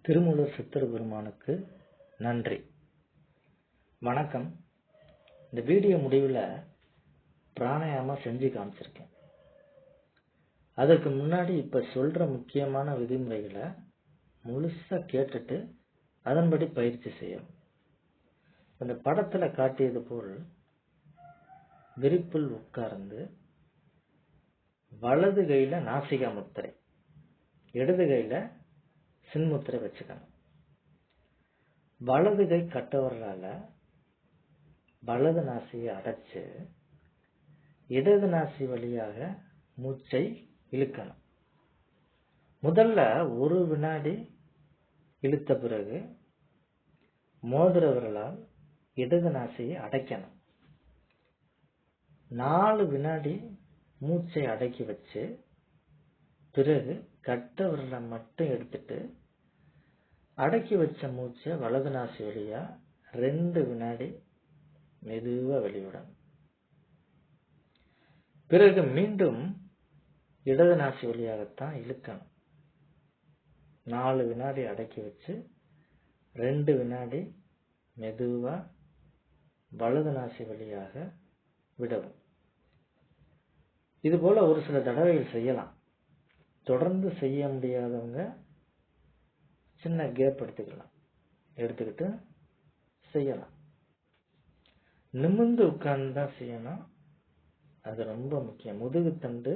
திருமூலர் சித்தர் பெருமானுக்கு நன்றி. வணக்கம். இந்த வீடியோ முடிவில் பிராணாயாமம் செஞ்சு காமிச்சிருக்கேன். அதுக்கு முன்னாடி இப்போ சொல்கிற முக்கியமான விதிமுறைகளை முழுசாக கேட்டுட்டு அதன்படி பயிற்சி செய்யணும். இந்த படத்தில் காட்டியது போல் விரிப்பில் உட்கார்ந்து வலது கையில் நாசிகா முத்திரை, இடது கையில் சின்முத்திரை வச்சுக்கணும். வலது கை கட்டவர்களால் வலது நாசியை அடைச்சு இடது நாசி வழியாக மூச்சை இழுக்கணும். முதல்ல ஒரு வினாடி இழுத்த பிறகு மோதிர விரலால் இடது நாசியை அடைக்கணும். 4 வினாடி மூச்சை அடக்கி வச்சு பிறகு கட்ட விரலை மட்டும் எடுத்துட்டு அடக்கி வச்ச மூச்சை வலது நாசி வழியா 2 வினாடி மெதுவா வெளிவிடணும். பிறகு மீண்டும் இடது நாசி வழியாகத்தான் இழுக்கணும். 4 வினாடி அடக்கி வச்சு 2 வினாடி மெதுவா வலது நாசி வழியாக விடவும். இது போல ஒரு சில தடவைகள் செய்யலாம். தொடர்ந்து செய்ய முடியாதவங்க சின்ன கேப் எடுத்துக்கிட்டு செய்யலாம். நிமிர்ந்து உட்கார்ந்து தான் செய்யணும். அது ரொம்ப முக்கியம். முதுகு தண்டு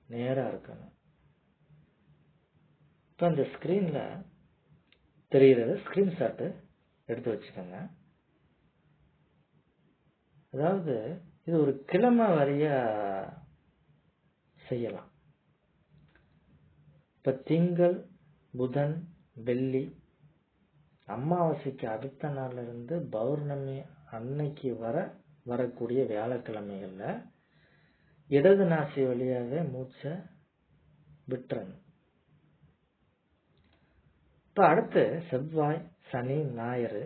நேரா இருக்கணும். இப்போ அந்த ஸ்கிரீன்ல தெரிகிறது ஸ்கிரீன்ஷாட்டு எடுத்து வச்சுக்கோங்க. அதாவது இது ஒரு கிழமை வரையா செய்யலாம். இப்போ திங்கள், புதன், வெள்ளி, அமாவாசைக்கு அடுத்த நாள்ல இருந்து பௌர்ணமி அன்னைக்கு வரக்கூடிய வியாழக்கிழமைகள்ல இடது நாசி வழியாக மூச்சை விட்டுறணும். இப்போ அடுத்து செவ்வாய், சனி, ஞாயிறு,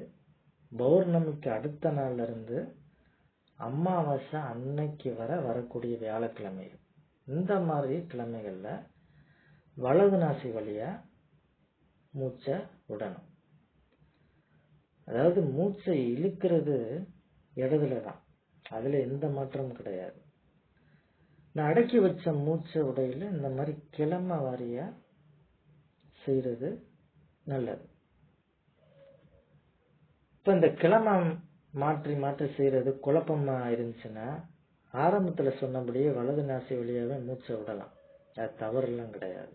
பௌர்ணமிக்கு அடுத்த நாள்ல இருந்து அமாவாசை அன்னைக்கு வரக்கூடிய வியாழக்கிழமைகள், இந்த மாதிரி கிழமைகள்ல வலது நாசி வழியா மூச்சை விடணும். அதாவது மூச்சை இழுக்கிறது இடதுல தான், அதுல எந்த மாற்றமும் கிடையாது. நான் அடக்கி வச்ச மூச்சை உடையில இந்த மாதிரி கிழமை வாரியா செய்யறது நல்லது. இப்ப இந்த கிழமை மாற்றி மாற்றி செய்யறது குழப்பமா இருந்துச்சுன்னா ஆரம்பத்துல சொன்னபடியே வலது நாசி வழியாவே மூச்சை விடலாம். அது தவறுலாம் கிடையாது.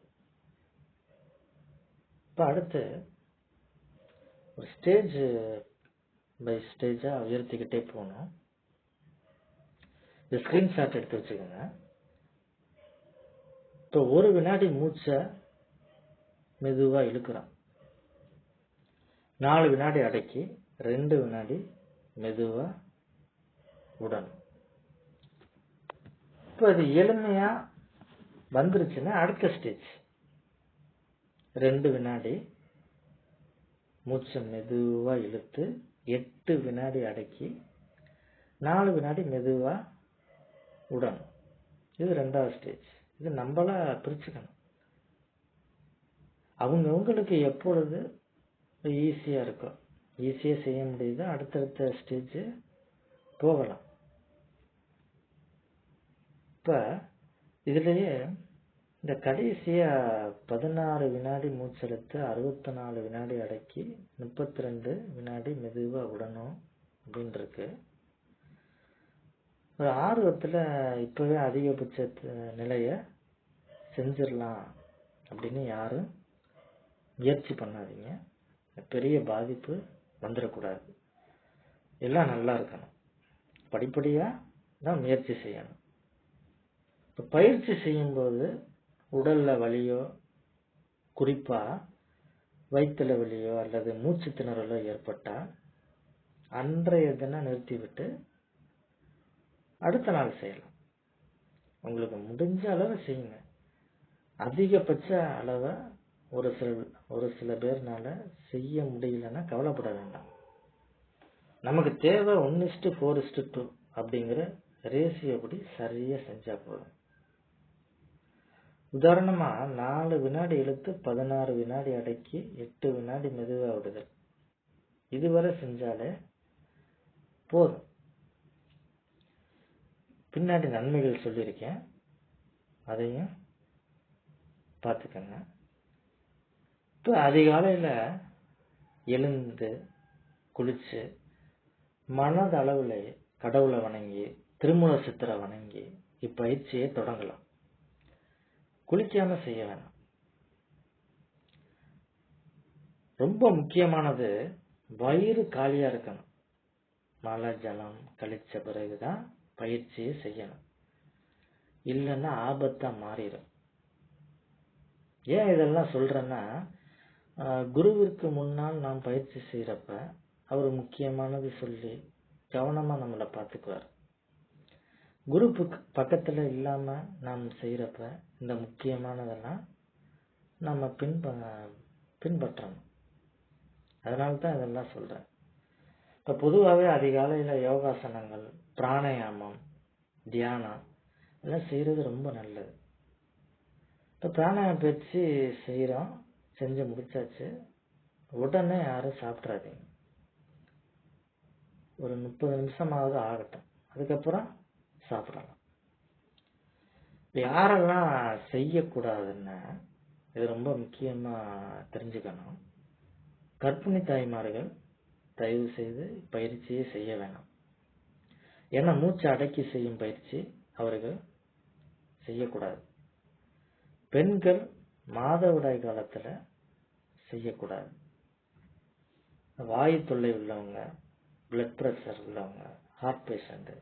இப்போ அடுத்து ஒரு ஸ்டேஜ் பை ஸ்டேஜா உயர்த்திக்கிட்டே போகணும். இந்த ஸ்கிரீன்ஷாட் எடுத்து வச்சுக்கோங்க. இப்போ ஒரு வினாடி மூச்சை மெதுவா இழுக்கிறோம். 4 வினாடி அடக்கி 2 வினாடி மெதுவா விடணும். இப்போ அது எளிமையா வந்துருச்சுன்னா அடுத்த ஸ்டேஜ் 2 வினாடி மூச்சை மெதுவா இழுத்து 8 வினாடி அடக்கி 4 வினாடி மெதுவா விடணும். இது 2வது ஸ்டேஜ். இது நம்மளா பிரிச்சுக்கணும். அவங்களுக்கு எப்பொழுது ஈஸியா இருக்கும், ஈஸியா செய்ய முடியுதோ அடுத்தடுத்த ஸ்டேஜ் போகலாம். இப்ப இதுலயே இந்த கடைசியா 16 வினாடி மூச்செடுத்து 64 வினாடி அடக்கி 32 வினாடி மெதுவா விடணும் அப்படின்னு இருக்கு. ஒரு ஆர்வத்துல இப்பவே அதிகபட்ச நிலைய செஞ்சிடலாம் அப்படின்னு யாரும் முயற்சி பண்ணாதீங்க. பெரிய பாதிப்பு வந்துடக்கூடாது. எல்லாம் நல்லா இருக்கணும். படிப்படியா தான் முயற்சி செய்யணும். இப்போ பயிற்சி செய்யும்போது உடல்ல வலியோ, குறிப்பா வயிற்றுல வலியோ அல்லது மூச்சு திணறலோ ஏற்பட்டா அன்றைய தினம் நிறுத்திவிட்டு அடுத்த நாள் செய்யலாம். உங்களுக்கு முடிஞ்ச அளவு செய்யுங்க. அதிகபட்ச அளவை ஒரு சில பேர்னால செய்ய முடியலன்னா கவலைப்பட வேண்டாம். நமக்கு தேவை 1:4:2 அப்படிங்கிற ரேசியோ படி சரியா செஞ்சா போதும். உதாரணமா 4 வினாடி இழுத்து 16 வினாடி அடக்கி 8 வினாடி மெதுவா விடுதல். இதுவரை செஞ்சாலே போதும். பின்னாடி நன்மைகள் சொல்லியிருக்கேன், அதையும் பார்த்துக்கங்க. இப்போ அதிகாலையில எழுந்து குளிச்சு மனதளவுல கடவுளை வணங்கி திருமூல சித்தரை வணங்கி இப்பயிற்சியை தொடங்கலாம். குளிக்காம செய்ய வேணாம். ரொம்ப முக்கியமானது வயிறு காலியா இருக்கணும். மழை ஜலம் கழிச்ச பிறகுதான் பயிற்சியை செய்யணும், இல்லைன்னா ஆபத்தா மாறிடும். ஏன் இதெல்லாம் சொல்றேன்னா, குருவிற்கு முன்னால் நாம் பயிற்சி செய்யறப்ப அவர் முக்கியமானது சொல்லி கவனமா நம்மளை பார்த்துக்குவார். குரு பக்கத்துல இல்லாம நாம் செய்யறப்ப இந்த முக்கியமானதெல்லாம் நம்ம பின்பற்றணும். அதனால்தான் இதெல்லாம் சொல்றேன். இப்ப பொதுவாகவே அதிகாலையில யோகாசனங்கள், பிராணாயாமம், தியானம் இதெல்லாம் செய்யறது ரொம்ப நல்லது. இப்ப பிராணாயாம பயிற்சி செய்யறோம், செஞ்சு முடிச்சாச்சு, உடனே யாரும் சாப்பிட்றாதீங்க. ஒரு 30 நிமிஷமாவது ஆகட்டும், அதுக்கப்புறம் சாப்பிடலாம். யாரெல்லாம் செய்யக்கூடாதுன்னா, இது ரொம்ப முக்கியமா தெரிஞ்சுக்கணும். கர்ப்பிணி தாய்மார்கள் தயவு செய்து பயிற்சியை செய்ய வேணாம். ஏன்னா மூச்சு அடக்கி செய்யும் பயிற்சி அவர்கள் செய்யக்கூடாது. பெண்கள் மாதவிடாய் காலத்துல செய்யக்கூடாது. வாயு தொல்லை உள்ளவங்க, பிளட் பிரஷர் உள்ளவங்க, ஹார்ட் பேஷண்ட்,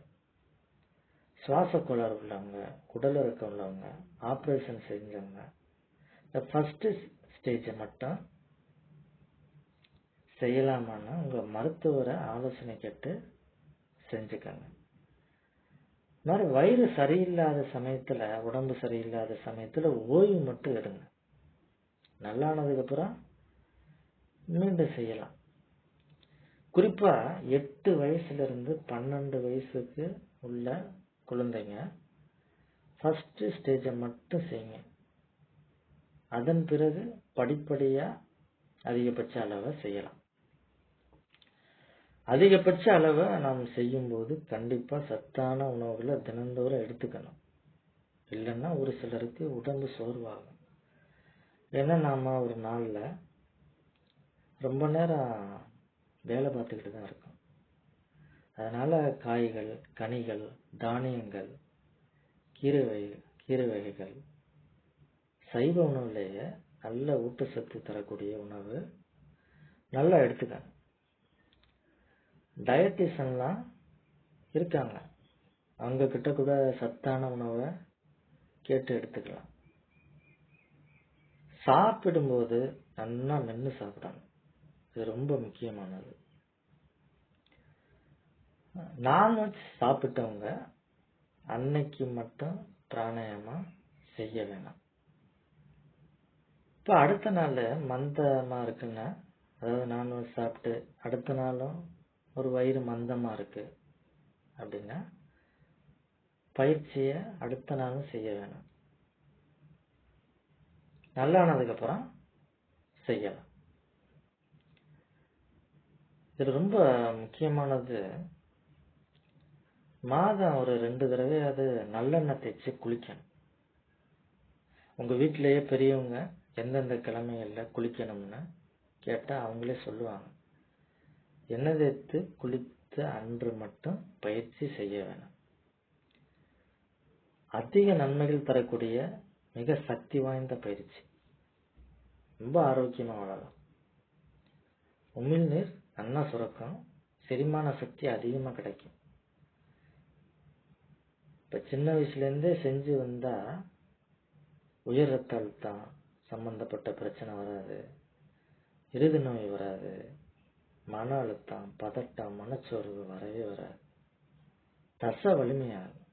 சுவாச கோளாறு உள்ளவங்க, குடலிறக்கம் உள்ளவங்க, ஆபரேஷன் செஞ்சவங்க இந்த ஃபர்ஸ்ட் ஸ்டேஜை மட்டும் செய்யலாமான்னு உங்க மருத்துவரை ஆலோசனை கேட்டு செஞ்சுக்கங்க. மாதிரி வயிறு சரியில்லாத சமயத்துல, உடம்பு சரியில்லாத சமயத்துல ஓய்வு மட்டும் எடுங்க. நல்லானதுக்கு அப்புறம் மீண்டும் செய்யலாம். குறிப்பா 8 வயசுல இருந்து 12 வயசுக்கு உள்ள குழந்தைங்க ஃபர்ஸ்ட் ஸ்டேஜை மட்டும் செய்யுங்க. அதன் பிறகு படிப்படியா அதிகபட்ச அளவை செய்யலாம். அதிகபட்ச அளவை நாம் செய்யும் போது கண்டிப்பா சத்தான உணவுகளை தினந்தோறும் எடுத்துக்கணும். இல்லைன்னா ஒரு சிலருக்கு உடம்பு சோர்வாகும். ஏன்னா நாம ஒரு நாள்ல ரொம்ப நேரம் வேலை பார்த்துக்கிட்டு தான் இருக்கோம். அதனால காய்கள், கனிகள், தானியங்கள், கீரை வகைகள், சைவ உணவுலேயே நல்ல ஊட்டச்சத்து தரக்கூடிய உணவு நல்லா எடுத்துக்கணும். டயட்டிஷன்லாம் இருக்காங்க, அவங்க கிட்ட கூட சத்தான உணவை கேட்டு எடுத்துக்கலாம். சாப்பிடும்போது நல்லா மென்று சாப்பிடணும், இது ரொம்ப முக்கியமானது. நான்வெஜ் சாப்பிட்டவங்க அன்னைக்கு மட்டும் பிராணாயாமம் செய்ய வேணாம். இப்போ அடுத்த நாள் மந்தமா இருக்குன்னா, அதாவது நான்வெஜ் சாப்பிட்டு அடுத்த நாளும் ஒரு வயிறு மந்தமா இருக்கு அப்படின்னா பயிற்சியை அடுத்த நாளும் செய்ய வேணாம். நல்லானதுக்கு அப்புறம் செய்யலாம். இது ரொம்ப முக்கியமானது. மாதம் ஒரு 2 தடவையாவது நல்லெண்ணெய் தேய்ச்சி குளிக்கணும். உங்க வீட்டிலேயே பெரியவங்க எந்தெந்த கிழமைகள்ல குளிக்கணும்னு கேட்டா அவங்களே சொல்லுவாங்க. எண்ணெய் தேய்த்து குளித்த அன்று மட்டும் பயிற்சி செய்ய வேணாம். அதிக நன்மைகள் தரக்கூடிய மிக சக்தி வாய்ந்த பயிற்சி. ரொம்ப ஆரோக்கியமா வாழலாம். உமிழ்நீர் நல்லா சுரக்கும், செரிமான சக்தி அதிகமா கிடைக்கும். இப்ப சின்ன வயசுல இருந்தே செஞ்சு வந்தா உயர் ரத்த அழுத்தம் சம்பந்தப்பட்ட பிரச்சனை வராது, இருது நோய் வராது, மன அழுத்தம், பதட்டம், மனச்சோர்வு வரவே வராது. தச வலிமையாகும்,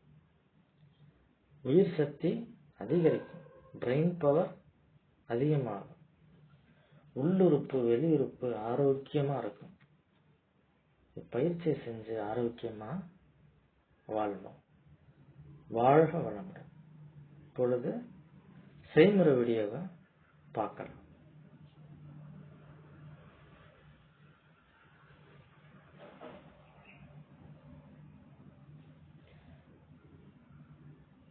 உயிர் சக்தி அதிகரிக்கும், பிரெயின் பவர் அதிகமாகும், உள்ளுறுப்பு வெளியுறுப்பு ஆரோக்கியமா இருக்கும். பயிற்சியை செஞ்சு ஆரோக்கியமா வாழ்வோம். வாழ்க வளமுடன். இப்பொழுது செய்முறை வீடியோவை பார்க்கலாம்.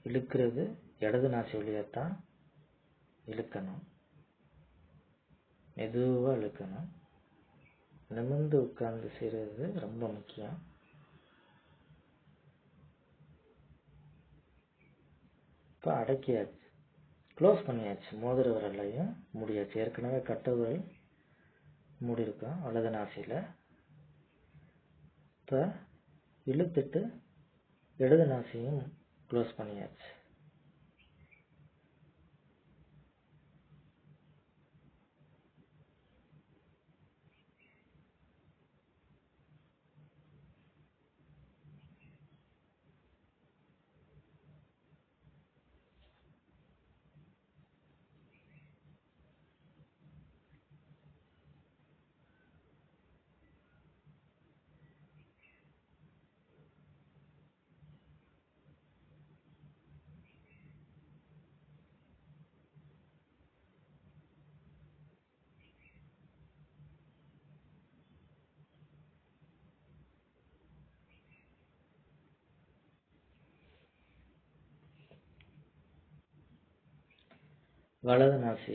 இழுக்கிறது இடது நாசி வழியாத்தான் இழுக்கணும். மெதுவாக இழுக்கணும். நிமிர்ந்து உட்கார்ந்து செய்கிறது ரொம்ப முக்கியம். இப்போ அடக்கியாச்சு, க்ளோஸ் பண்ணியாச்சு. மோதிர விரலையும் மூடியாச்சு. ஏற்கனவே கட்டை விரல் மூடி இருக்கோம் வலது நாசியில். இப்போ இழுத்துட்டு இடது நாசியும் க்ளோஸ் பண்ணியாச்சு. வலது நாசி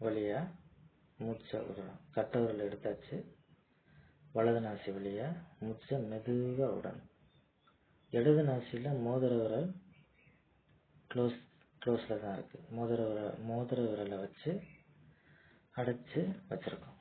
வழியா மூச்சை விடணும். கட்டை விரல் எடுத்தாச்சு. வலது நாசி வழியா மூச்சை மெதுவாக விடணும். இடது நாசியில் மோதிர விரல் க்ளோஸில் தான் இருக்குது. மோதிர விரலை வச்சு அடைச்சி வச்சுருக்கோம்.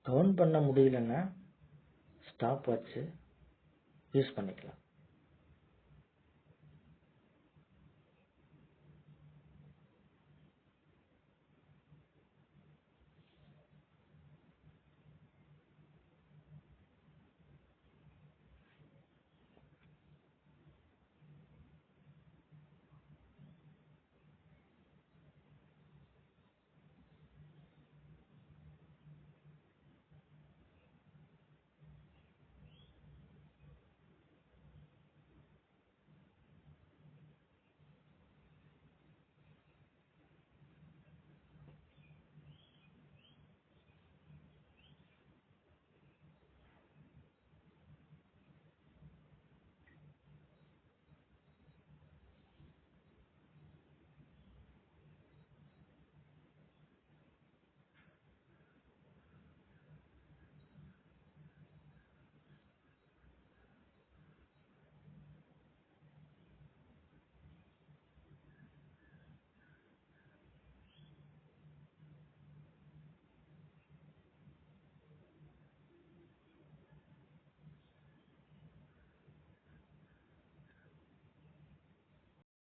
கவுண்ட் பண்ண முடியலன்னா ஸ்டாப் வாட்ச் யூஸ் பண்ணிக்கலாம்.